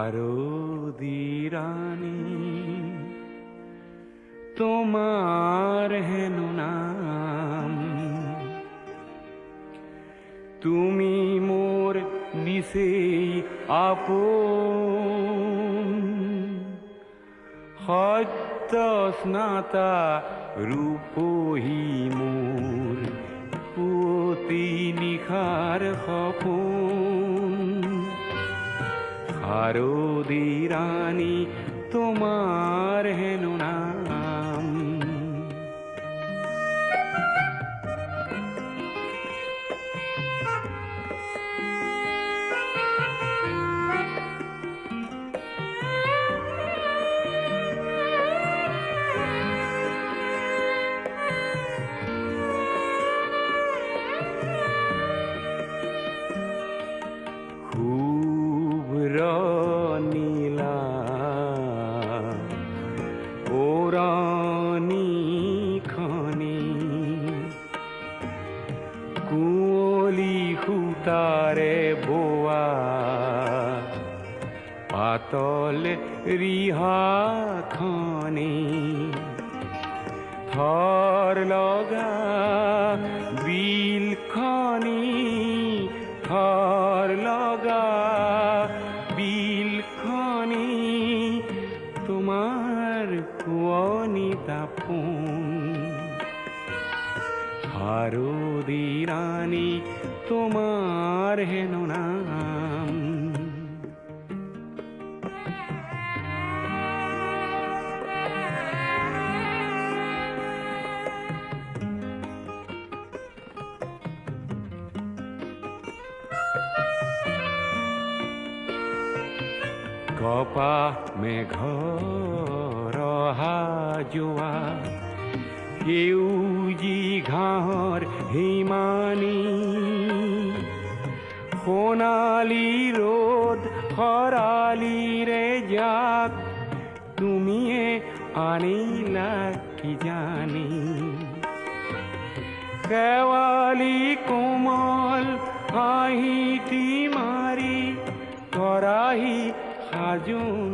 শাৰদী ৰানী তোমাৰ হেন নাম, তুমি মোৰ নিশেই আপন, সত্য স্নাতা ৰূপহী মোৰ পুৱতি নিশাৰ সপোন। শাৰদী ৰাণী তোমাৰ হেন নাম। শুভ্ৰ নীলা ওৰণিখনি, কুঁৱলী সূতাৰে বোৱা পাতল ৰিহাখনি, থৰ লগা বিলখনি, থৰ লগা বিলখনি, তোমাৰ শুৱনি দাপোন। শাৰদী ৰাণী তোমাৰ হেন নাম। কপাহ মেঘৰ অহা যোৱা, সেউজী ঘাঁহৰ হিমানী, সোণালী ৰ'দ খৰালিৰে জাক, তুমিয়ে আনিলা কিজানি। শেৱালি কোমল হাঁহিটি মাৰি কৰাহি সাজোন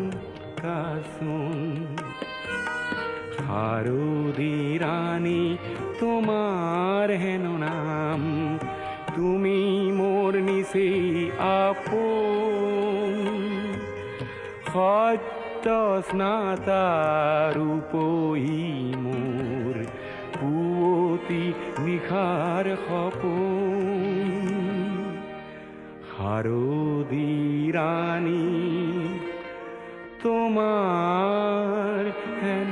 কাচোন। শাৰদী ৰাণী তোমাৰ হেন নাম, তুমি মোৰ নিচেই আপোন, সত্য স্নাতা ৰূপহী মোৰ পুৱতি নিশাৰ সপোন। শাৰদী ৰাণী তোমাৰ হেন